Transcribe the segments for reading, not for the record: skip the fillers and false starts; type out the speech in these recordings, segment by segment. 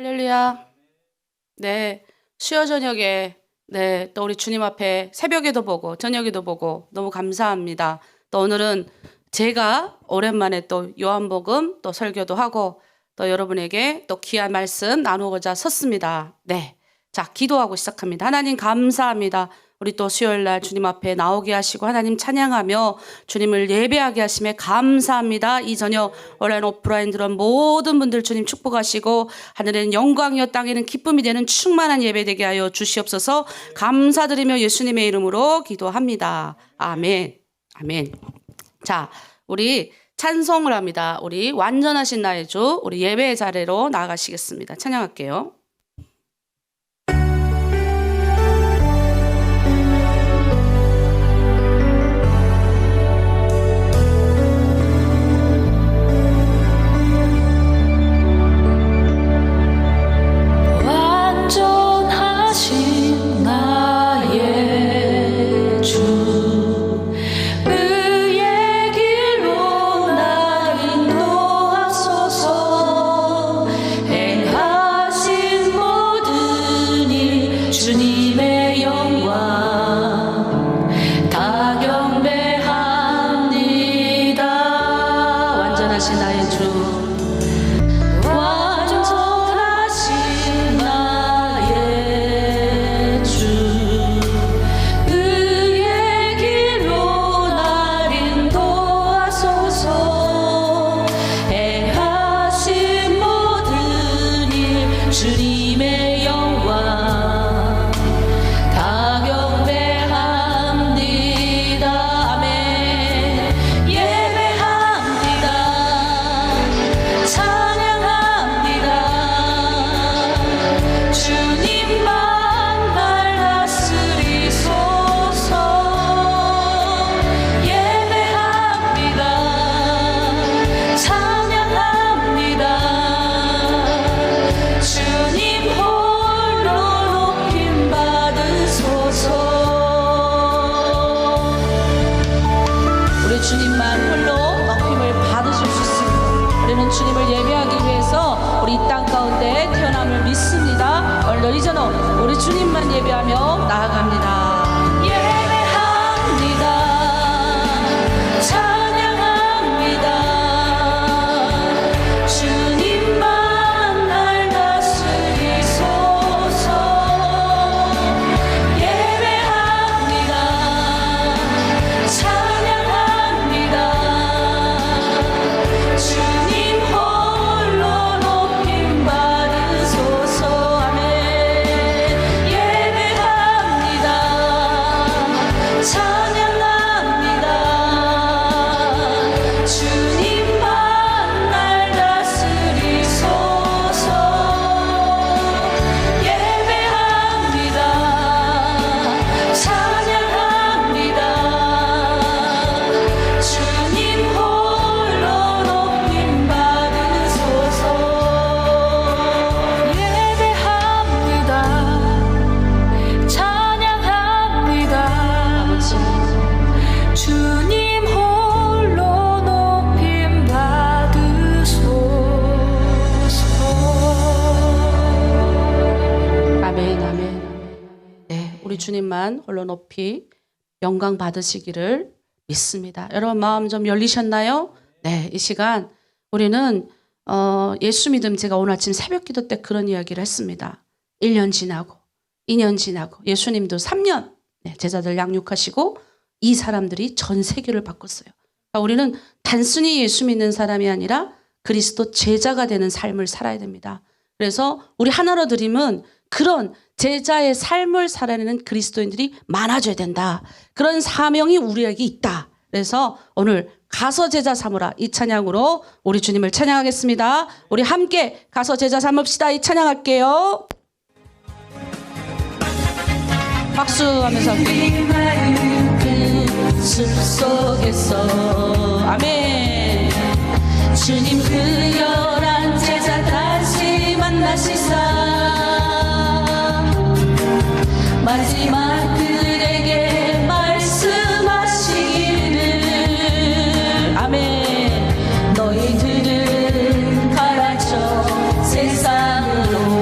할렐루야. 네, 수요 저녁에 또 우리 주님 앞에 새벽에도 보고 저녁에도 보고 너무 감사합니다. 또 오늘은 제가 오랜만에 또 요한복음 또 설교도 하고 또 여러분에게 또 귀한 말씀 나누고자 섰습니다. 네, 자 기도하고 시작합니다. 하나님 감사합니다. 우리 또 수요일날 주님 앞에 나오게 하시고 하나님 찬양하며 주님을 예배하게 하심에 감사합니다. 이 저녁 온라인 오프라인 들은 모든 분들 주님 축복하시고 하늘에는 영광이요 땅에는 기쁨이 되는 충만한 예배 되게 하여 주시옵소서. 감사드리며 예수님의 이름으로 기도합니다. 아멘. 아멘. 자, 우리 찬송을 합니다. 우리 완전하신 나의 주, 우리 예배의 자리로 나아가시겠습니다. 찬양할게요. 완전하신 나의 주, 의의 길로 날 인도하소서. 행하신 모든 일 주님의 영광 다 경배합니다. 완전하신 나의 주, 주님의 영광 다 경배합니다. 아멘. 예배합니다. 찬양합니다. 주님만 날 다스리소서. 예배합니다. 찬양합니다. 주님 홀로 높임 받으소서. 우리 주님만 홀로 높임을 받으실 수 있습니다. 우리는 주님을 예배하기 위해서 우리 이 땅 가운데 태어남을 믿습니다. 오늘도 이 저녁 우리 주님만 예배하며 나아갑니다. 예배합니다. 찬양합니다. 주님만 날 다스리소서. 예배합니다. 찬양합니다. 주님 홀로 높임 받으소서. 아멘. 예배합니다. 찬양합니다. 주님만 날 다스리소서. 예배합니다. 찬양합니다. 주님 홀로 높임 받으소서. 예배합니다. 찬양합니다. 주님 홀로 높임 받으소서. 아멘, 아멘. 네, 우리 주님만 홀로 높이 영광 받으시기를 믿습니다. 여러분 마음 좀 열리셨나요? 네, 이 시간 우리는 예수 믿음, 제가 오늘 아침 새벽 기도 때 그런 이야기를 했습니다. 1년 지나고 2년 지나고 예수님도 3년 제자들 양육하시고 이 사람들이 전 세계를 바꿨어요. 그러니까 우리는 단순히 예수 믿는 사람이 아니라 그리스도 제자가 되는 삶을 살아야 됩니다. 그래서 우리 하나로 드림은 그런 제자의 삶을 살아내는 그리스도인들이 많아져야 된다. 그런 사명이 우리에게 있다. 그래서 오늘 가서 제자 삼으라, 이 찬양으로 우리 주님을 찬양하겠습니다. 우리 함께 가서 제자 삼읍시다. 이 찬양할게요. 박수하면서 숲속에서 아멘. 주님 그 열한 제자 다시 만나시사 마지막 그들에게 말씀하시기를 아멘. 너희들은 가라져 세상으로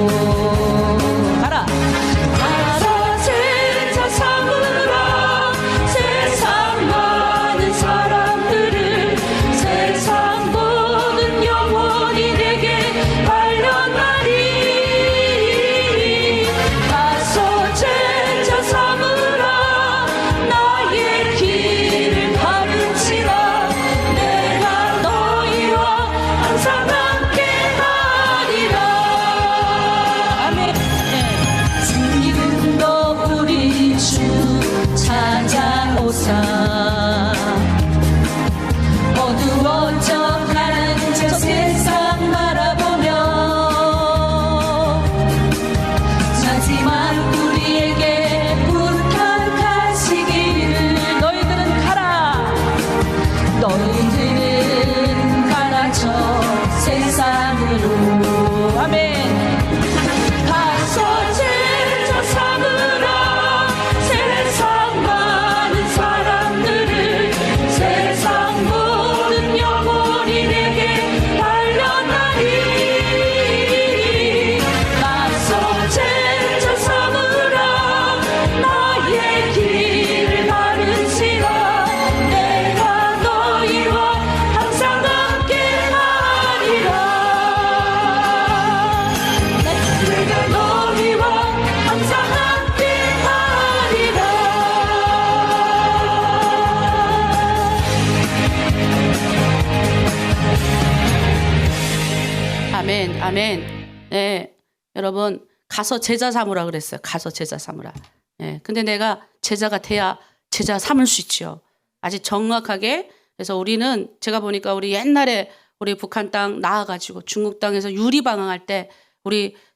아멘, 아멘. 네, 여러분 가서 제자 삼으라 그랬어요. 가서 제자 삼으라. 네, 근데 내가 제자가 돼야 제자 삼을 수 있죠. 아직 정확하게. 그래서 우리는 제가 보니까 우리 옛날에 우리 북한 땅 나와가지고 중국 땅에서 유리 방황할 때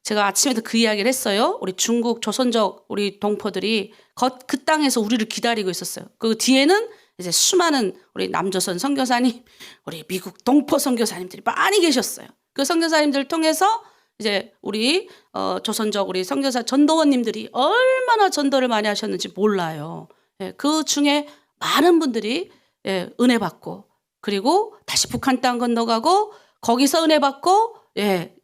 제가 아침에도 그 이야기를 했어요. 우리 중국 조선족 우리 동포들이 그 땅에서 우리를 기다리고 있었어요. 그 뒤에는 이제 수많은 우리 남조선 선교사님, 우리 미국 동포 선교사님들이 많이 계셨어요. 그 선교사님들 통해서 이제 우리 조선족 우리 선교사 전도원님들이 얼마나 전도를 많이 하셨는지 몰라요. 예, 그 중에 많은 분들이 은혜 받고 그리고 다시 북한 땅 건너가고 거기서 은혜 받고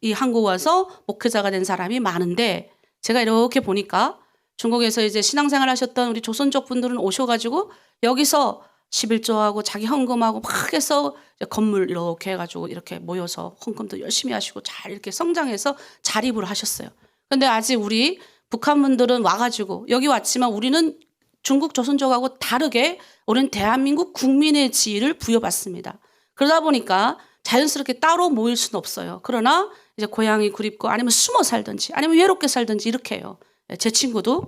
이 한국 와서 목회자가 된 사람이 많은데 제가 이렇게 보니까 중국에서 이제 신앙생활 하셨던 우리 조선족 분들은 오셔가지고 여기서 11조하고 자기 헌금하고 막 해서 건물 이렇게 해가지고 이렇게 모여서 헌금도 열심히 하시고 잘 이렇게 성장해서 자립을 하셨어요. 근데 아직 우리 북한 분들은 와가지고 여기 왔지만 우리는 중국 조선족하고 다르게 우리는 대한민국 국민의 지위를 부여받습니다. 그러다 보니까 자연스럽게 따로 모일 수는 없어요. 그러나 이제 고향이 그립고 아니면 숨어 살든지 아니면 외롭게 살든지 이렇게 해요. 제 친구도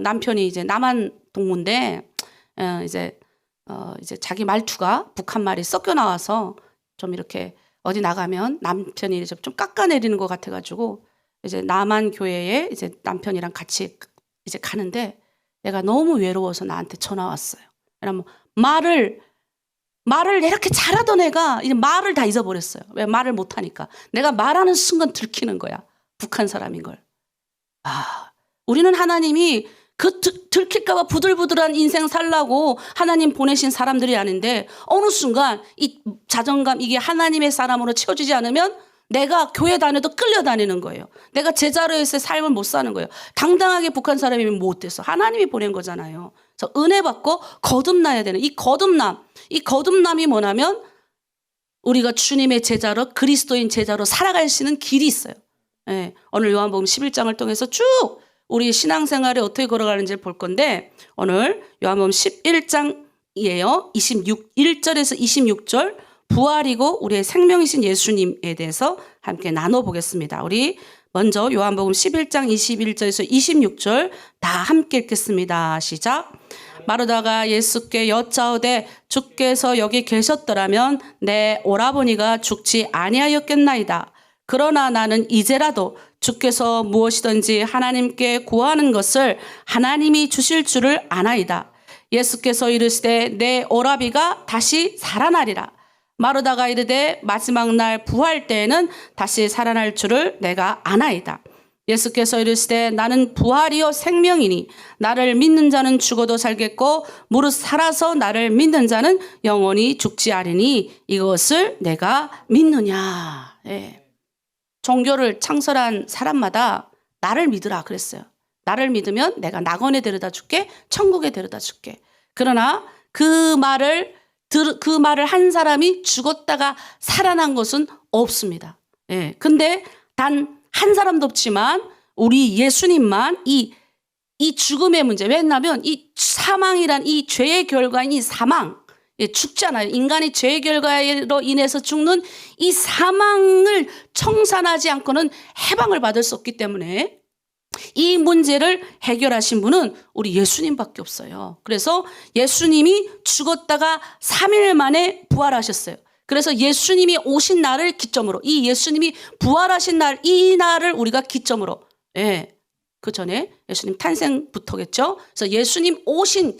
남편이 이제 남한 동무인데 이제 자기 말투가 북한 말이 섞여 나와서 좀 이렇게 어디 나가면 남편이 이제 좀 깎아내리는 것 같아가지고 이제 남한 교회에 이제 남편이랑 같이 이제 가는데 내가 너무 외로워서 나한테 전화 왔어요. 왜냐면 말을 이렇게 잘하던 애가 이제 말을 다 잊어버렸어요. 왜 말을 못하니까. 내가 말하는 순간 들키는 거야. 북한 사람인 걸. 우리는 하나님이 들킬까봐 부들부들한 인생 살라고 하나님 보내신 사람들이 아닌데 어느 순간 이 자존감 이게 하나님의 사람으로 채워지지 않으면 내가 교회 다녀도 끌려다니는 거예요. 내가 제자로서의 삶을 못 사는 거예요. 당당하게 북한 사람이면 못돼서 하나님이 보낸 거잖아요. 그래서 은혜 받고 거듭나야 되는 이 거듭남이 뭐냐면 우리가 주님의 제자로 그리스도인 제자로 살아갈 수 있는 길이 있어요. 오늘 요한복음 11장을 통해서 쭉 우리 신앙생활에 어떻게 걸어가는지를 볼 건데 오늘 요한복음 11장이에요. 1절에서 26절 부활이고 우리의 생명이신 예수님에 대해서 함께 나눠보겠습니다. 우리 먼저 요한복음 11장 21절에서 26절 다 함께 읽겠습니다. 시작. 마르다가 예수께 여짜오되 주께서 여기 계셨더라면 내 오라버니가 죽지 아니하였겠나이다. 그러나 나는 이제라도 주께서 무엇이든지 하나님께 구하는 것을 하나님이 주실 줄을 아나이다. 예수께서 이르시되 내 오라비가 다시 살아나리라. 마르다가 이르되 마지막 날 부활 때에는 다시 살아날 줄을 내가 아나이다. 예수께서 이르시되 나는 부활이요 생명이니 나를 믿는 자는 죽어도 살겠고 무릇 살아서 나를 믿는 자는 영원히 죽지 아니니 이것을 내가 믿느냐. 종교를 창설한 사람마다 나를 믿으라 그랬어요. 나를 믿으면 내가 낙원에 데려다 줄게, 천국에 데려다 줄게. 그러나 그 말을 한 사람이 죽었다가 살아난 것은 없습니다. 근데 단 한 사람도 없지만 우리 예수님만 이 죽음의 문제. 왜냐하면 이 사망이란 이 죄의 결과인 이 사망, 죽잖아요. 인간이 죄의 결과로 인해서 죽는 이 사망을 청산하지 않고는 해방을 받을 수 없기 때문에 이 문제를 해결하신 분은 우리 예수님밖에 없어요. 그래서 예수님이 죽었다가 3일 만에 부활하셨어요. 그래서 예수님이 오신 날을 기점으로 이 예수님이 부활하신 날 이 날을 우리가 기점으로 그 전에 예수님 탄생부터겠죠. 그래서 예수님 오신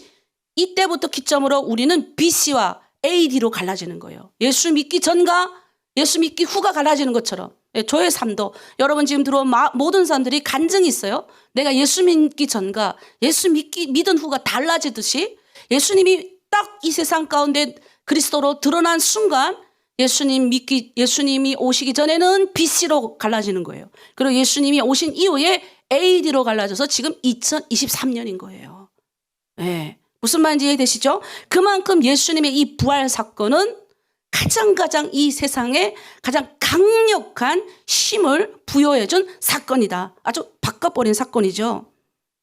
이때부터 기점으로 우리는 BC와 AD로 갈라지는 거예요. 예수 믿기 전과 예수 믿기 후가 갈라지는 것처럼 저의 삶도 여러분 지금 들어온 모든 사람들이 간증이 있어요. 내가 예수 믿기 전과 예수 믿은 후가 달라지듯이 예수님이 딱 이 세상 가운데 그리스도로 드러난 순간 예수님이 오시기 전에는 BC로 갈라지는 거예요. 그리고 예수님이 오신 이후에 AD로 갈라져서 지금 2023년인 거예요. 무슨 말인지 이해되시죠? 그만큼 예수님의 이 부활 사건은 가장 이 세상에 가장 강력한 힘을 부여해준 사건이다. 아주 바꿔버린 사건이죠.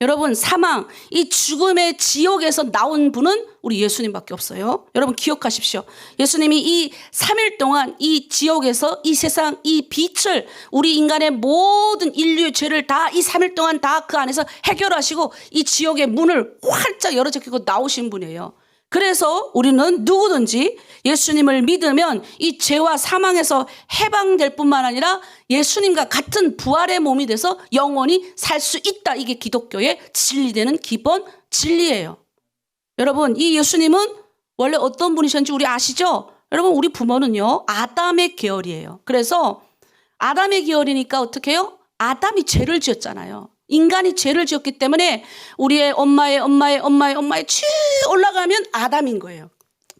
여러분, 사망, 이 죽음의 지옥에서 나온 분은 우리 예수님밖에 없어요. 여러분 기억하십시오. 예수님이 이 3일 동안 이 지옥에서 이 세상 이 빛을, 우리 인간의 모든 인류의 죄를 다 이 3일 동안 다 그 안에서 해결하시고 이 지옥의 문을 활짝 열어제끼고 나오신 분이에요. 그래서 우리는 누구든지 예수님을 믿으면 이 죄와 사망에서 해방될 뿐만 아니라 예수님과 같은 부활의 몸이 돼서 영원히 살 수 있다. 이게 기독교의 진리되는 기본 진리예요. 여러분, 이 예수님은 원래 어떤 분이셨는지 우리 아시죠? 여러분, 우리 부모는요, 아담의 계열이에요. 그래서 아담의 계열이니까 어떻게 해요? 아담이 죄를 지었잖아요. 인간이 죄를 지었기 때문에 우리의 엄마의 쭉 올라가면 아담인 거예요.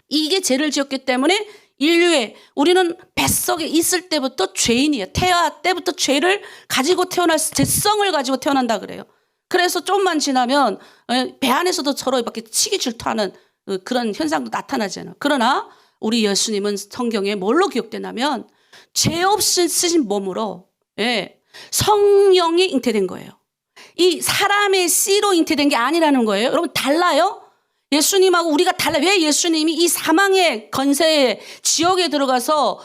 이게 죄를 지었기 때문에 인류의, 우리는 뱃속에 있을 때부터 죄인이에요. 태아 때부터 죄를 가지고 죄성을 가지고 태어난다 그래요. 그래서 좀만 지나면 배 안에서도 서로 이렇게 치기 질투하는 그런 현상도 나타나잖아요. 그러나 우리 예수님은 성경에 뭘로 기억되냐면 죄 없이 쓰신 몸으로 성령이 잉태된 거예요. 이 사람의 씨로 잉태된 게 아니라는 거예요. 여러분, 달라요? 예수님하고 우리가 달라요. 왜 예수님이 이 사망의 건세에 지옥에 들어가서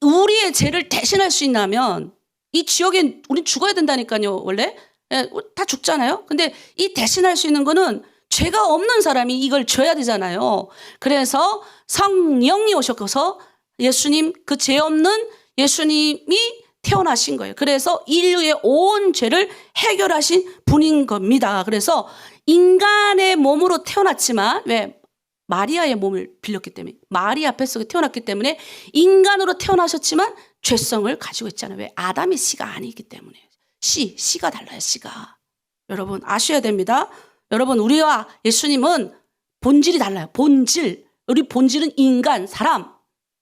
우리의 죄를 대신할 수 있냐면, 이 지옥에 우린 죽어야 된다니까요. 원래 다 죽잖아요. 근데 이 대신할 수 있는 거는 죄가 없는 사람이 이걸 줘야 되잖아요. 그래서 성령이 오셔서 예수님, 그 죄 없는 예수님이 태어나신 거예요. 그래서 인류의 온 죄를 해결하신 분인 겁니다. 그래서 인간의 몸으로 태어났지만, 왜? 마리아의 몸을 빌렸기 때문에, 마리아 뱃속에 태어났기 때문에 인간으로 태어나셨지만 죄성을 가지고 있잖아요. 왜? 아담의 씨가 아니기 때문에. 씨가 달라요. 씨가. 여러분 아셔야 됩니다. 여러분, 우리와 예수님은 본질이 달라요. 본질. 우리 본질은 인간, 사람.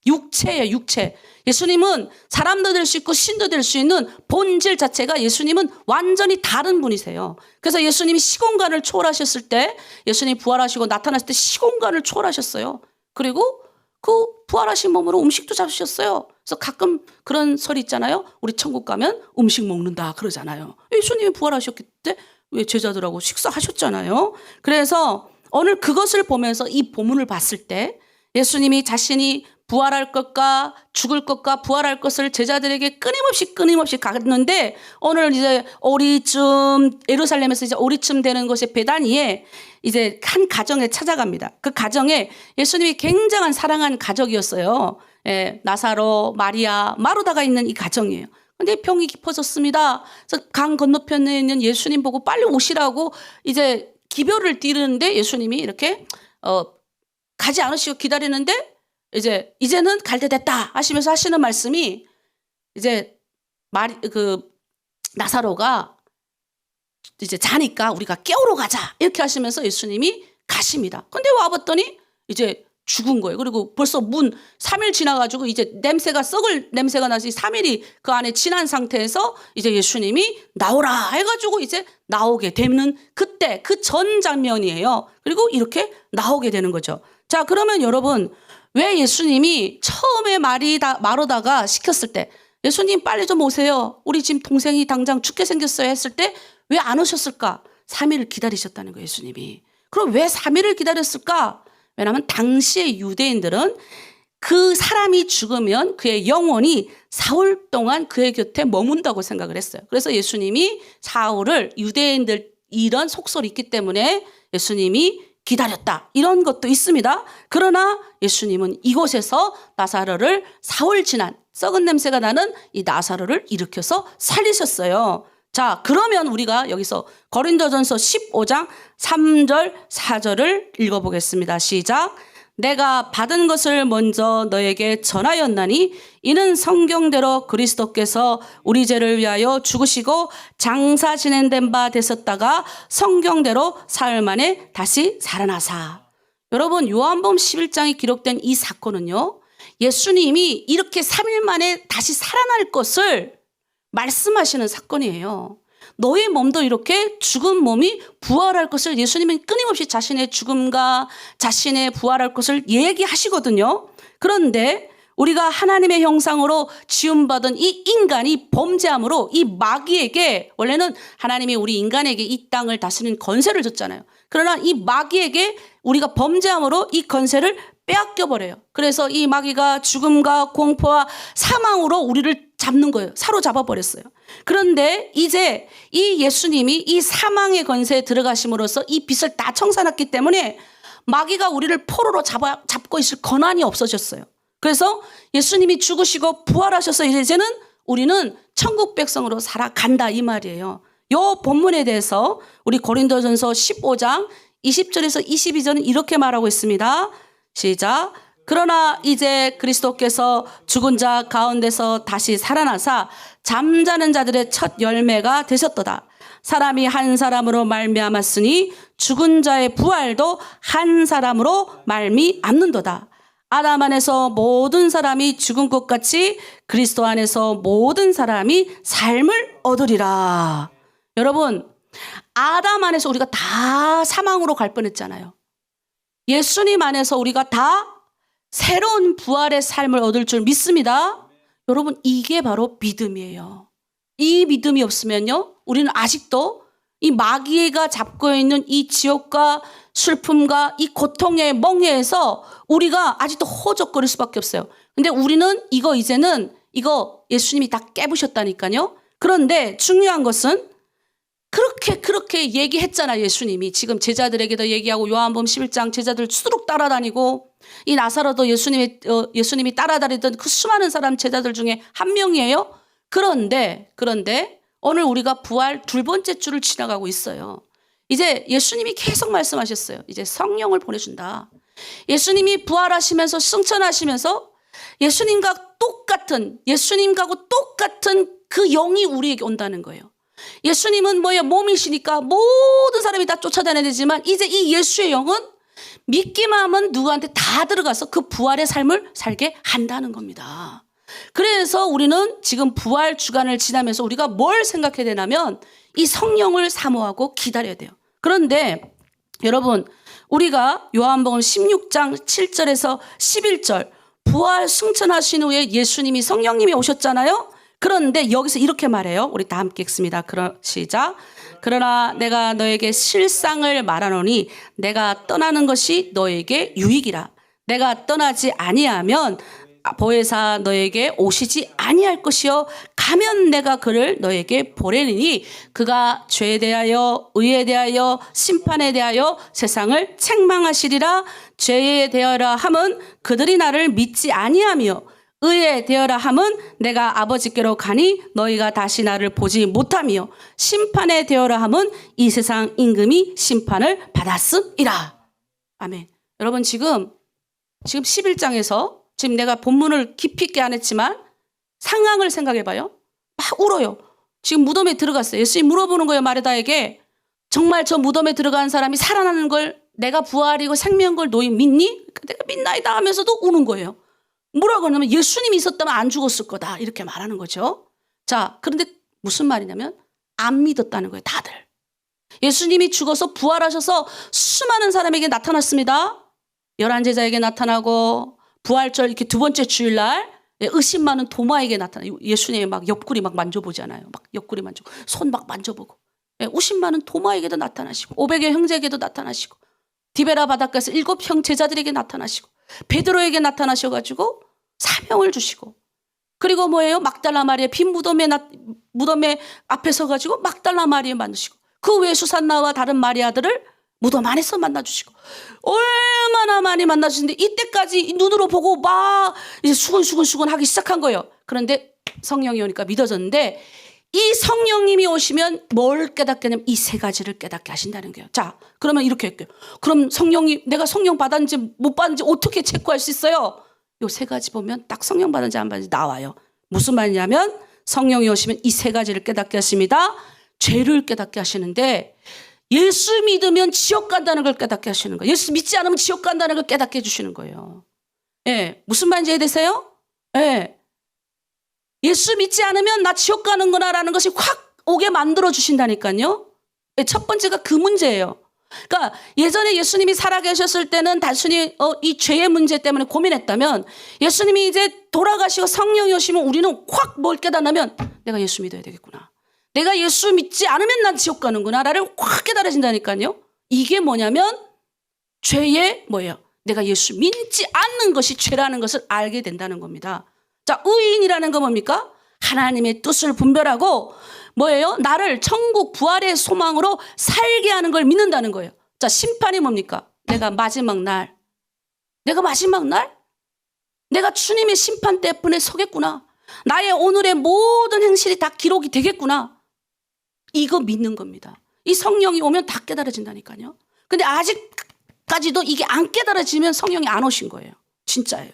육체예요, 육체. 예수님은 사람도 될 수 있고 신도 될 수 있는 본질 자체가, 예수님은 완전히 다른 분이세요. 그래서 예수님이 시공간을 초월하셨을 때, 예수님이 부활하시고 나타났을 때 시공간을 초월하셨어요. 그리고 그 부활하신 몸으로 음식도 잡수셨어요. 그래서 가끔 그런 설이 있잖아요. 우리 천국 가면 음식 먹는다 그러잖아요. 예수님이 부활하셨기 때 왜 제자들하고 식사하셨잖아요. 그래서 오늘 그것을 보면서 이 본문을 봤을 때 예수님이 자신이 부활할 것과 죽을 것과 부활할 것을 제자들에게 끊임없이 갔는데, 오늘 이제 오리쯤, 예루살렘에서 이제 오리쯤 되는 곳의 베다니에 이제 한 가정에 찾아갑니다. 그 가정에 예수님이 굉장한 사랑한 가족이었어요. 나사로, 마리아, 마르다가 있는 이 가정이에요. 근데 병이 깊어졌습니다. 그래서 강 건너편에 있는 예수님 보고 빨리 오시라고 이제 기별을 띠르는데, 예수님이 이렇게 가지 않으시고 기다리는데, 이제는 갈 때 됐다 하시면서 하시는 말씀이, 이제 나사로가 이제 자니까 우리가 깨우러 가자 이렇게 하시면서 예수님이 가십니다. 근데 와봤더니 이제 죽은 거예요. 그리고 벌써 3일 지나가지고 이제 썩을 냄새가 나서 3일이 그 안에 지난 상태에서 이제 예수님이 나오라 해가지고 이제 나오게 되는, 그때 그 전 장면이에요. 그리고 이렇게 나오게 되는 거죠. 자, 그러면 여러분, 왜 예수님이 처음에 마르다가 시켰을 때 예수님 빨리 좀 오세요, 우리 지금 동생이 당장 죽게 생겼어요 했을 때 왜 안 오셨을까? 3일을 기다리셨다는 거예요, 예수님이. 그럼 왜 3일을 기다렸을까? 왜냐하면 당시의 유대인들은 그 사람이 죽으면 그의 영혼이 사흘 동안 그의 곁에 머문다고 생각을 했어요. 그래서 예수님이 사흘을, 유대인들 이런 속설이 있기 때문에 예수님이 기다렸다, 이런 것도 있습니다. 그러나 예수님은 이곳에서 나사로를 사흘 지난 썩은 냄새가 나는 이 나사로를 일으켜서 살리셨어요. 자, 그러면 우리가 여기서 고린도전서 15장 3절 4절을 읽어보겠습니다. 시작. 내가 받은 것을 먼저 너에게 전하였나니 이는 성경대로 그리스도께서 우리 죄를 위하여 죽으시고 장사 진행된 바 되셨다가 성경대로 사흘 만에 다시 살아나사. 여러분, 요한복음 11장에 기록된 이 사건은요, 예수님이 이렇게 3일 만에 다시 살아날 것을 말씀하시는 사건이에요. 너의 몸도 이렇게 죽은 몸이 부활할 것을 예수님은 끊임없이 자신의 죽음과 자신의 부활할 것을 얘기하시거든요. 그런데 우리가 하나님의 형상으로 지음받은 이 인간이 범죄함으로 이 마귀에게, 원래는 하나님이 우리 인간에게 이 땅을 다스리는 권세를 줬잖아요. 그러나 이 마귀에게 우리가 범죄함으로 이 권세를 빼앗겨 버려요. 그래서 이 마귀가 죽음과 공포와 사망으로 우리를 잡는 거예요. 사로잡아 버렸어요. 그런데 이제 이 예수님이 이 사망의 권세에 들어가심으로써 이 빛을 다 청산했기 때문에 마귀가 우리를 포로로 잡고 있을 권한이 없어졌어요. 그래서 예수님이 죽으시고 부활하셔서 이제는 우리는 천국 백성으로 살아간다 이 말이에요. 요 본문에 대해서 우리 고린도전서 15장 20절에서 22절은 이렇게 말하고 있습니다. 시작. 그러나 이제 그리스도께서 죽은 자 가운데서 다시 살아나사 잠자는 자들의 첫 열매가 되셨도다. 사람이 한 사람으로 말미암았으니 죽은 자의 부활도 한 사람으로 말미암는도다. 아담 안에서 모든 사람이 죽은 것 같이 그리스도 안에서 모든 사람이 삶을 얻으리라. 여러분, 아담 안에서 우리가 다 사망으로 갈 뻔했잖아요. 예수님 안에서 우리가 다 새로운 부활의 삶을 얻을 줄 믿습니다. 여러분, 이게 바로 믿음이에요. 이 믿음이 없으면요, 우리는 아직도 이 마귀가 잡고 있는 이 지옥과 슬픔과 이 고통의 멍에에서 우리가 아직도 호적거릴 수밖에 없어요. 근데 우리는 이제는 예수님이 다 깨부셨다니까요. 그런데 중요한 것은 그렇게 얘기했잖아, 예수님이. 지금 제자들에게도 얘기하고 요한복음 11장 제자들 수두룩 따라다니고 이 나사로도 예수님이 따라다니던 그 수많은 사람 제자들 중에 한 명이에요. 그런데 오늘 우리가 부활 두 번째 주를 지나가고 있어요. 이제 예수님이 계속 말씀하셨어요. 이제 성령을 보내준다. 예수님이 부활하시면서 승천하시면서 예수님과 똑같은 그 영이 우리에게 온다는 거예요. 예수님은 몸이시니까 모든 사람이 다 쫓아다녀야 되지만 이제 이 예수의 영은 믿기만 하면 누구한테 다 들어가서 그 부활의 삶을 살게 한다는 겁니다. 그래서 우리는 지금 부활 주간을 지나면서 우리가 뭘 생각해야 되냐면 이 성령을 사모하고 기다려야 돼요. 그런데 여러분, 우리가 요한복음 16장 7절에서 11절 부활 승천하신 후에 예수님이 성령님이 오셨잖아요. 그런데 여기서 이렇게 말해요. 우리 다 함께 읽습니다. 시작. 그러나 내가 너에게 실상을 말하노니 내가 떠나는 것이 너에게 유익이라. 내가 떠나지 아니하면 보혜사 너에게 오시지 아니할 것이요 가면 내가 그를 너에게 보내리니 그가 죄에 대하여 의에 대하여 심판에 대하여 세상을 책망하시리라. 죄에 대하여 함은 그들이 나를 믿지 아니하며 의에 대하여 함은 내가 아버지께로 가니 너희가 다시 나를 보지 못하며 심판에 대하여 함은 이 세상 임금이 심판을 받았음이라. 아멘. 여러분, 지금 11장에서 지금 내가 본문을 깊이 있게 안 했지만 상황을 생각해봐요. 막 울어요. 지금 무덤에 들어갔어요. 예수님 물어보는 거예요, 마르다에게. 정말 저 무덤에 들어간 사람이 살아나는 걸, 내가 부활이고 생명인 걸 너희 믿니? 내가 믿나이다 하면서도 우는 거예요. 뭐라고 하냐면 예수님이 있었다면 안 죽었을 거다, 이렇게 말하는 거죠. 자, 그런데 무슨 말이냐면 안 믿었다는 거예요, 다들. 예수님이 죽어서 부활하셔서 수많은 사람에게 나타났습니다. 11제자에게 나타나고 부활절 이렇게 두 번째 주일날 의심 많은 도마에게 나타나요. 예수님이 막 옆구리 막 만져보잖아요. 막 옆구리 만지고 손 막 만져보고. 의심 많은 도마에게도 나타나시고 500여 형제에게도 나타나시고 디베라 바닷가에서 7형 제자들에게 나타나시고 베드로에게 나타나셔가지고 사명을 주시고, 그리고 뭐예요? 막달라 마리아 빈 무덤에 앞에 서가지고 막달라 마리아 만드시고, 그 외 수산나와 다른 마리아들을 무덤 안에서 만나주시고, 얼마나 많이 만나주시는데 이때까지 눈으로 보고 막 이제 수근수근 하기 시작한 거예요. 그런데 성령이 오니까 믿어졌는데, 이 성령님이 오시면 뭘 깨닫게 하냐면 이 세 가지를 깨닫게 하신다는 거예요. 자, 그러면 이렇게 할게요. 그럼 내가 성령 받았는지 못 받았는지 어떻게 체크할 수 있어요? 요 세 가지 보면 딱 성령 받았는지 안 받았는지 나와요. 무슨 말이냐면 성령이 오시면 이 세 가지를 깨닫게 하십니다. 죄를 깨닫게 하시는데, 예수 믿으면 지옥 간다는 걸 깨닫게 하시는 거예요. 예수 믿지 않으면 지옥 간다는 걸 깨닫게 해주시는 거예요. 예, 무슨 말인지 이해되세요? 예. 예수 믿지 않으면 나 지옥 가는구나라는 것이 확 오게 만들어 주신다니까요. 첫 번째가 그 문제예요. 그러니까 예전에 예수님이 살아계셨을 때는 단순히 이 죄의 문제 때문에 고민했다면 예수님이 이제 돌아가시고 성령이 오시면 우리는 확 뭘 깨닫냐면 내가 예수 믿어야 되겠구나. 내가 예수 믿지 않으면 난 지옥 가는구나. 나를 확 깨달아진다니까요. 이게 뭐냐면 죄의 뭐예요? 내가 예수 믿지 않는 것이 죄라는 것을 알게 된다는 겁니다. 자, 의인이라는 건 뭡니까? 하나님의 뜻을 분별하고 뭐예요? 나를 천국 부활의 소망으로 살게 하는 걸 믿는다는 거예요. 자, 심판이 뭡니까? 내가 마지막 날 내가 주님의 심판 때문에 서겠구나. 나의 오늘의 모든 행실이 다 기록이 되겠구나. 이거 믿는 겁니다. 이 성령이 오면 다 깨달아진다니까요. 근데 아직까지도 이게 안 깨달아지면 성령이 안 오신 거예요. 진짜예요.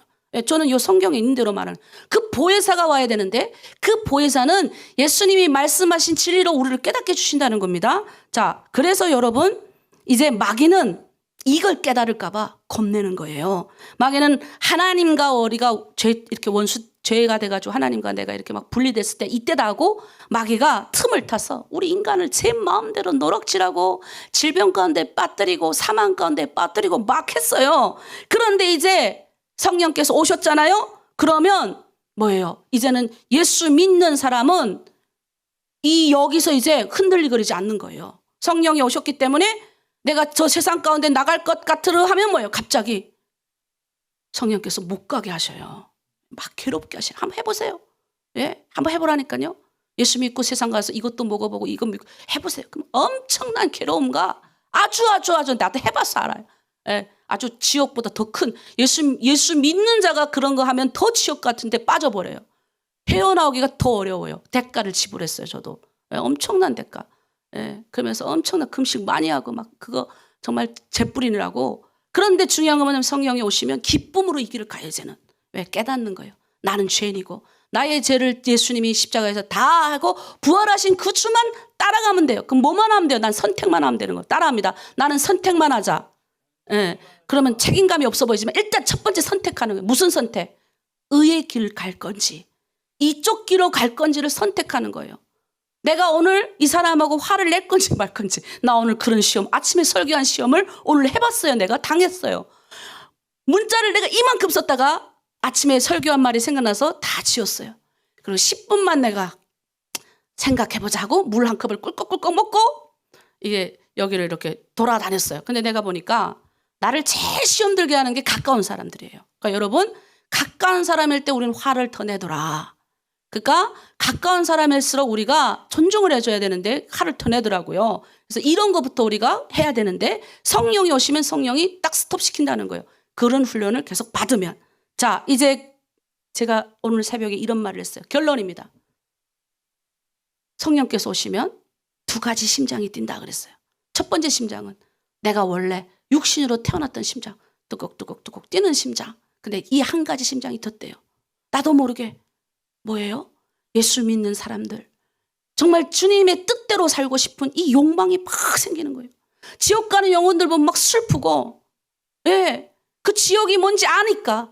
저는 이 성경에 있는 대로 말하는 그 보혜사가 와야 되는데 그 보혜사는 예수님이 말씀하신 진리로 우리를 깨닫게 해주신다는 겁니다. 자, 그래서 여러분 이제 마귀는 이걸 깨달을까 봐 겁내는 거예요. 마귀는 하나님과 우리가 이렇게 죄가 돼가지고 하나님과 내가 이렇게 막 분리됐을 때 이때다 하고 마귀가 틈을 타서 우리 인간을 제 마음대로 노력질하고 질병 가운데 빠뜨리고 사망 가운데 빠뜨리고 막 했어요. 그런데 이제 성령께서 오셨잖아요. 그러면 뭐예요? 이제는 예수 믿는 사람은 여기서 이제 흔들리거리지 않는 거예요. 성령이 오셨기 때문에 내가 저 세상 가운데 나갈 것 같으려 하면 뭐예요? 갑자기 성령께서 못 가게 하셔요. 막 괴롭게 하시요. 한번 해보세요. 예, 한번 해보라니까요. 예수 믿고 세상 가서 이것도 먹어보고 이거 믿고 해보세요. 그럼 엄청난 괴로움과 아주 나도 해봐서 알아요. 예, 아주 지옥보다 더 큰 예수 믿는 자가 그런 거 하면 더 지옥 같은데 빠져버려요. 헤어나오기가 더 어려워요. 대가를 지불했어요. 저도 엄청난 대가. 예, 그러면서 엄청난 금식 많이 하고 막 그거 정말 재뿌리느라고. 그런데 중요한 건 뭐냐면 성령이 오시면 기쁨으로 이 길을 가요. 이제는 왜? 깨닫는 거예요. 나는 죄인이고 나의 죄를 예수님이 십자가에서 다 하고 부활하신 그 주만 따라가면 돼요. 그럼 뭐만 하면 돼요? 난 선택만 하면 되는 거예요. 따라합니다. 나는 선택만 하자. 예, 그러면 책임감이 없어 보이지만 일단 첫 번째 선택하는 거예요. 무슨 선택? 의의 길 갈 건지 이쪽 길로 갈 건지를 선택하는 거예요. 내가 오늘 이 사람하고 화를 낼 건지 말 건지. 나 오늘 그런 시험, 아침에 설교한 시험을 오늘 해봤어요. 내가 당했어요. 문자를 내가 이만큼 썼다가 아침에 설교한 말이 생각나서 다 지웠어요. 그리고 10분만 내가 생각해보자 하고 물 한 컵을 꿀꺽꿀꺽 먹고 이게 여기를 이렇게 돌아다녔어요. 근데 내가 보니까 나를 제일 시험 들게 하는 게 가까운 사람들이에요. 그러니까 여러분, 가까운 사람일 때 우리는 화를 더 내더라. 그러니까 가까운 사람일수록 우리가 존중을 해줘야 되는데 화를 더 내더라고요. 그래서 이런 것부터 우리가 해야 되는데 성령이 오시면 성령이 딱 스톱시킨다는 거예요. 그런 훈련을 계속 받으면. 자, 이제 제가 오늘 새벽에 이런 말을 했어요. 결론입니다. 성령께서 오시면 두 가지 심장이 뛴다 그랬어요. 첫 번째 심장은 내가 원래 육신으로 태어났던 심장, 뚜걱뚜걱뚜걱 뛰는 심장. 근데 이 한 가지 심장이 더 떼요. 나도 모르게 뭐예요? 예수 믿는 사람들, 정말 주님의 뜻대로 살고 싶은 이 욕망이 막 생기는 거예요. 지옥 가는 영혼들 보면 막 슬프고, 예, 그 지옥이 뭔지 아니까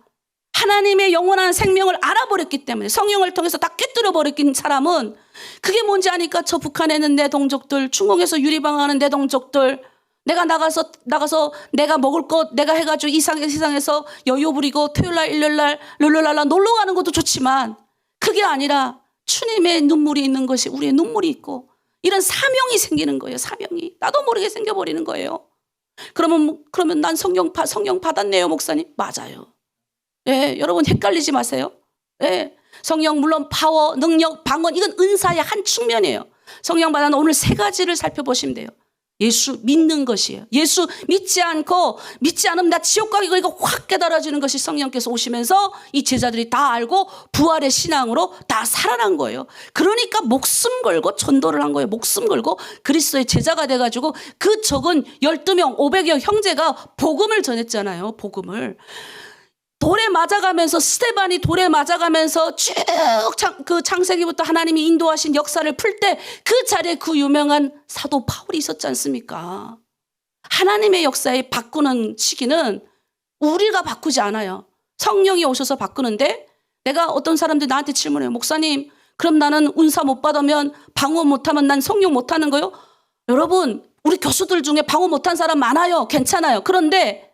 하나님의 영원한 생명을 알아버렸기 때문에 성령을 통해서 다 꿰뚫어버린 사람은 그게 뭔지 아니까 저 북한에 있는 내 동족들, 중국에서 유리방하는 내 동족들, 내가 나가서 내가 먹을 것 내가 해가지고 이 세상에서 여유 부리고 토요일날 일요일날 룰루랄라 놀러 가는 것도 좋지만 그게 아니라 주님의 눈물이 있는 것이 우리의 눈물이 있고 이런 사명이 생기는 거예요. 사명이 나도 모르게 생겨버리는 거예요. 그러면 난 성령 받았네요, 목사님. 맞아요. 예, 여러분 헷갈리지 마세요. 예, 성령 물론 파워, 능력, 방언 이건 은사의 한 측면이에요. 성령 받아는 오늘 세 가지를 살펴보시면 돼요. 예수 믿는 것이에요. 예수 믿지 않으면 나 지옥 가기 이거 확 깨달아지는 것이 성령께서 오시면서 이 제자들이 다 알고 부활의 신앙으로 다 살아난 거예요. 그러니까 목숨 걸고 전도를 한 거예요. 목숨 걸고 그리스도의 제자가 돼가지고 그 적은 12명 500여 형제가 복음을 전했잖아요. 복음을. 돌에 맞아가면서 스데반이 돌에 맞아가면서 쭉 그 창세기부터 하나님이 인도하신 역사를 풀 때 그 자리에 그 유명한 사도 바울이 있었지 않습니까? 하나님의 역사에 바꾸는 시기는 우리가 바꾸지 않아요. 성령이 오셔서 바꾸는데 내가 어떤 사람들이 나한테 질문해요. 목사님, 그럼 나는 은사 못 받으면 방언 못하면 난 성령 못하는 거요? 여러분, 우리 교수들 중에 방언 못한 사람 많아요. 괜찮아요. 그런데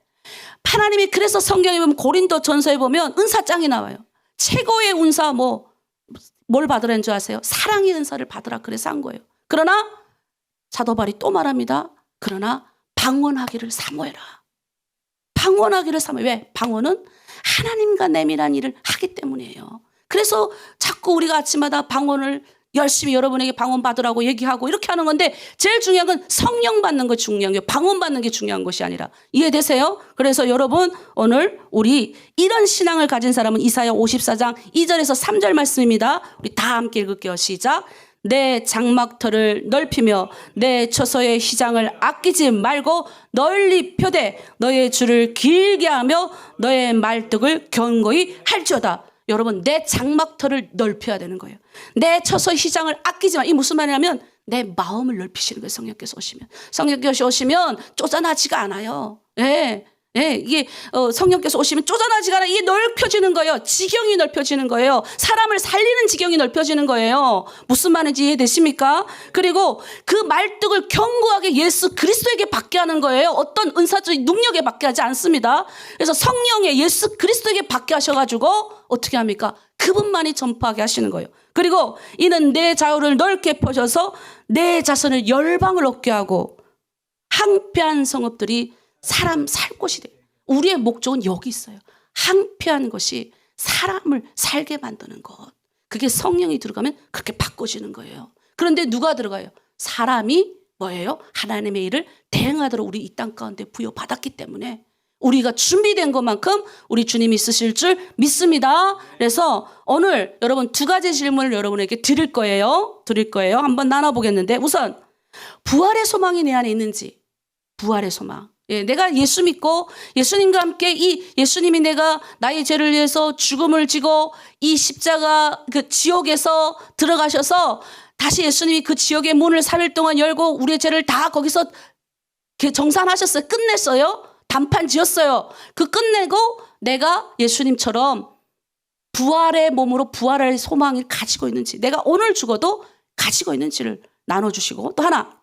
하나님이 그래서 성경에 보면 고린도 전서에 보면 은사장이 나와요. 최고의 은사 뭘 받으라는 줄 아세요? 사랑의 은사를 받으라 그래서 한 거예요. 그러나 사도 바울이 또 말합니다. 그러나 방언하기를 사모해라. 방언하기를 사모해. 왜? 방언은 하나님과 내밀한 일을 하기 때문이에요. 그래서 자꾸 우리가 아침마다 방언을 열심히 여러분에게 방언 받으라고 얘기하고 이렇게 하는 건데 제일 중요한 건 성령 받는 거 중요한 게 방언 받는 게 중요한 것이 아니라 이해되세요? 그래서 여러분 오늘 우리 이런 신앙을 가진 사람은 이사야 54장 2절에서 3절 말씀입니다. 우리 다 함께 읽을게요. 시작. 내 장막터를 넓히며 내 처소의 휘장을 아끼지 말고 널리 펴되 너의 줄을 길게 하며 너의 말뚝을 견고히 할지어다. 여러분 내 장막터를 넓혀야 되는 거예요. 내 처소의 휘장을 아끼지 마. 이 무슨 말이냐면 내 마음을 넓히시는 거예요. 성령께서 오시면. 성령께서 오시면 쪼잔하지가 않아요. 이게 성령께서 오시면 쪼잔하지가 않아요. 이게 넓혀지는 거예요. 지경이 넓혀지는 거예요. 사람을 살리는 지경이 넓혀지는 거예요. 무슨 말인지 이해되십니까? 그리고 그 말뚝을 견고하게 예수 그리스도에게 받게 하는 거예요. 어떤 은사적인 능력에 받게 하지 않습니다. 그래서 성령의 예수 그리스도에게 받게 하셔가지고 어떻게 합니까? 그분만이 전파하게 하시는 거예요. 그리고 이는 내 자유를 넓게 펴셔서 내 자손을 열방을 얻게 하고 항폐한 성읍들이 사람 살 곳이 돼요. 우리의 목적은 여기 있어요. 항폐한 것이 사람을 살게 만드는 것. 그게 성령이 들어가면 그렇게 바꿔지는 거예요. 그런데 누가 들어가요? 사람이 뭐예요? 하나님의 일을 대행하도록 우리 이 땅 가운데 부여받았기 때문에 우리가 준비된 것만큼 우리 주님이 쓰실 줄 믿습니다. 그래서 오늘 여러분 두 가지 질문을 여러분에게 드릴 거예요. 한번 나눠보겠는데 우선 부활의 소망이 내 안에 있는지. 부활의 소망. 내가 예수 믿고 예수님과 함께 이 예수님이 내가 나의 죄를 위해서 죽음을 지고 이 십자가 그 지옥에서 들어가셔서 다시 예수님이 그 지옥의 문을 3일 동안 열고 우리의 죄를 다 거기서 정산하셨어요. 끝냈어요. 단판 지었어요. 그 끝내고 내가 예수님처럼 부활의 몸으로 부활의 소망을 가지고 있는지 내가 오늘 죽어도 가지고 있는지를 나눠주시고 또 하나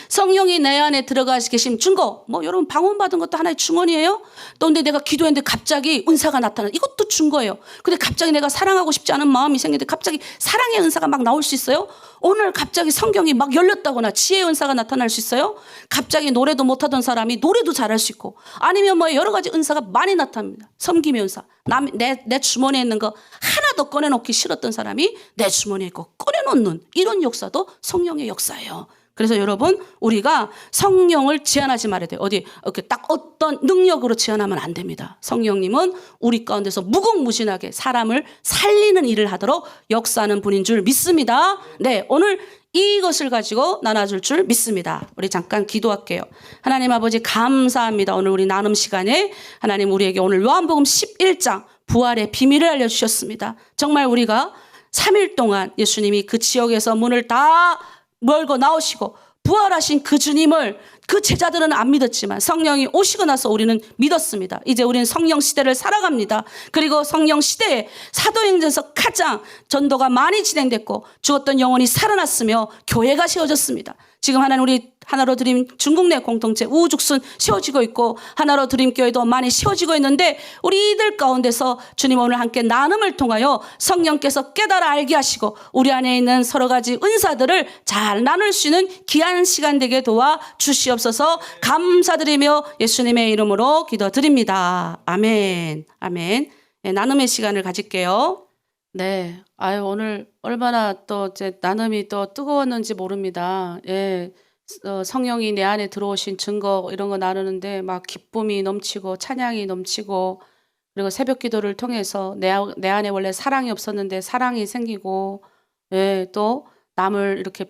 성령이 내 안에 들어가 계신 증거 여러분 방언 받은 것도 하나의 증언이에요. 또 근데 내가 기도했는데 갑자기 은사가 나타나 이것도 증거예요. 근데 갑자기 내가 사랑하고 싶지 않은 마음이 생기는데 갑자기 사랑의 은사가 막 나올 수 있어요. 오늘 갑자기 성경이 막 열렸다거나 지혜의 은사가 나타날 수 있어요. 갑자기 노래도 못하던 사람이 노래도 잘할 수 있고 아니면 여러 가지 은사가 많이 나타납니다. 섬김의 은사. 내 주머니에 있는 거 하나도 꺼내놓기 싫었던 사람이 내 주머니에 있고 꺼내놓는 이런 역사도 성령의 역사예요. 그래서 여러분 우리가 성령을 제한하지 말아야 돼요. 어디 이렇게 딱 어떤 능력으로 제한하면 안 됩니다. 성령님은 우리 가운데서 무궁무진하게 사람을 살리는 일을 하도록 역사하는 분인 줄 믿습니다. 네, 오늘 이것을 가지고 나눠줄 줄 믿습니다. 우리 잠깐 기도할게요. 하나님 아버지 감사합니다. 오늘 우리 나눔 시간에 하나님 우리에게 오늘 요한복음 11장 부활의 비밀을 알려주셨습니다. 정말 우리가 3일 동안 예수님이 그 지역에서 문을 다 멀고 나오시고 부활하신 그 주님을 그 제자들은 안 믿었지만 성령이 오시고 나서 우리는 믿었습니다. 이제 우리는 성령 시대를 살아갑니다. 그리고 성령 시대에 사도행전에서 가장 전도가 많이 진행됐고 죽었던 영혼이 살아났으며 교회가 세워졌습니다. 지금 하나님 우리 하나로 드림 중국 내 공동체 우죽순 세워지고 있고 하나로 드림 교회도 많이 세워지고 있는데 우리들 가운데서 주님 오늘 함께 나눔을 통하여 성령께서 깨달아 알게 하시고 우리 안에 있는 서로 가지 은사들을 잘 나눌 수 있는 귀한 시간 되게 도와 주시옵소서. 감사드리며 예수님의 이름으로 기도드립니다. 아멘. 아멘. 네, 나눔의 시간을 가질게요. 네. 오늘 얼마나 또 이제 나눔이 또 뜨거웠는지 모릅니다. 성령이 내 안에 들어오신 증거 이런 거 나누는데 막 기쁨이 넘치고 찬양이 넘치고 그리고 새벽 기도를 통해서 내 안에 원래 사랑이 없었는데 사랑이 생기고 또 남을 이렇게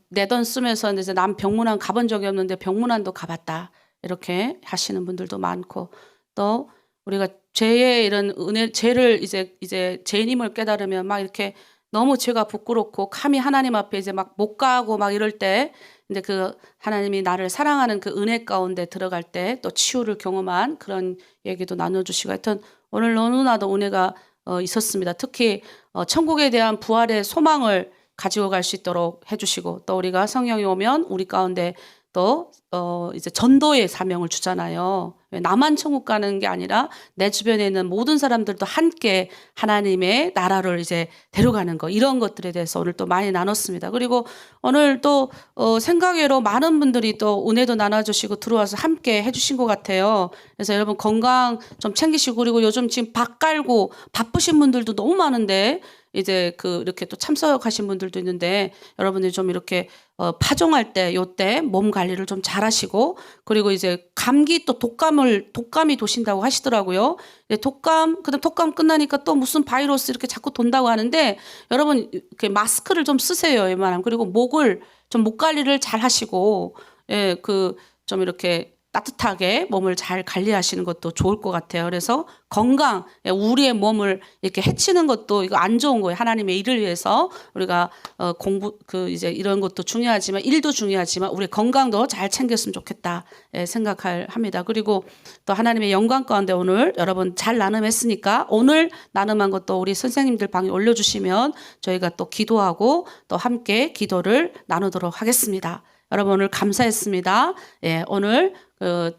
내 돈 쓰면서 이제 남 병문안 가본 적이 없는데 병문안도 가봤다 이렇게 하시는 분들도 많고 또 우리가 죄의 이런 죄를 이제 죄님을 깨달으면 막 이렇게 너무 죄가 부끄럽고 감히 하나님 앞에 이제 막 못 가고 막 이럴 때 이제 그 하나님이 나를 사랑하는 그 은혜 가운데 들어갈 때 또 치유를 경험한 그런 얘기도 나눠주시고 하여튼 오늘 너무나도 은혜가 있었습니다. 특히 천국에 대한 부활의 소망을 가지고 갈 수 있도록 해주시고, 또 우리가 성령이 오면 우리 가운데 또 이제 전도의 사명을 주잖아요. 나만 천국 가는 게 아니라 내 주변에 있는 모든 사람들도 함께 하나님의 나라를 이제 데려가는 거, 이런 것들에 대해서 오늘 또 많이 나눴습니다. 그리고 오늘 또 생각외로 많은 분들이 또 은혜도 나눠주시고 들어와서 함께 해주신 것 같아요. 그래서 여러분 건강 좀 챙기시고, 그리고 요즘 지금 밥 깔고 바쁘신 분들도 너무 많은데 이제 이렇게 또 참석하신 분들도 있는데, 여러분들이 좀 이렇게 파종할 때 요때 몸 관리를 좀 잘하시고, 그리고 이제 감기 또 독감이 도신다고 하시더라고요. 그다음 독감 끝나니까 또 무슨 바이러스 이렇게 자꾸 돈다고 하는데, 여러분 이렇게 마스크를 좀 쓰세요, 웬만하면. 그리고 목 관리를 잘 하시고, 좀 이렇게 따뜻하게 몸을 잘 관리하시는 것도 좋을 것 같아요. 그래서 건강, 우리의 몸을 이렇게 해치는 것도 이거 안 좋은 거예요. 하나님의 일을 위해서 우리가 이제 이런 것도 중요하지만, 일도 중요하지만 우리 건강도 잘 챙겼으면 좋겠다 생각합니다. 그리고 또 하나님의 영광 가운데 오늘 여러분 잘 나눔했으니까, 오늘 나눔한 것도 우리 선생님들 방에 올려주시면 저희가 또 기도하고 또 함께 기도를 나누도록 하겠습니다. 여러분 오늘 감사했습니다. 오늘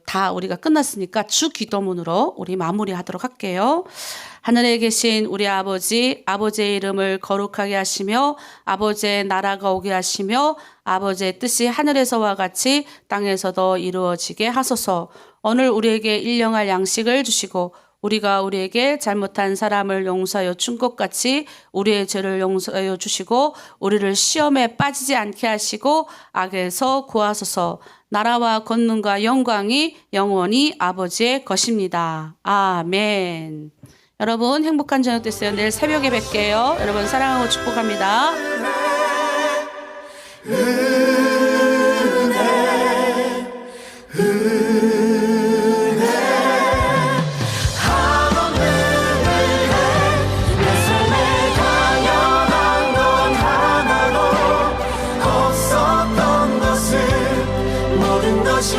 다 우리가 끝났으니까 주 기도문으로 우리 마무리하도록 할게요. 하늘에 계신 우리 아버지, 아버지의 이름을 거룩하게 하시며 아버지의 나라가 오게 하시며 아버지의 뜻이 하늘에서와 같이 땅에서도 이루어지게 하소서. 오늘 우리에게 일용할 양식을 주시고 우리가 우리에게 잘못한 사람을 용서하여 준 것 같이 우리의 죄를 용서하여 주시고 우리를 시험에 빠지지 않게 하시고 악에서 구하소서. 나라와 권능과 영광이 영원히 아버지의 것입니다. 아멘. 여러분 행복한 저녁 되세요. 내일 새벽에 뵐게요. 여러분 사랑하고 축복합니다. 없었던 것을 모든 것이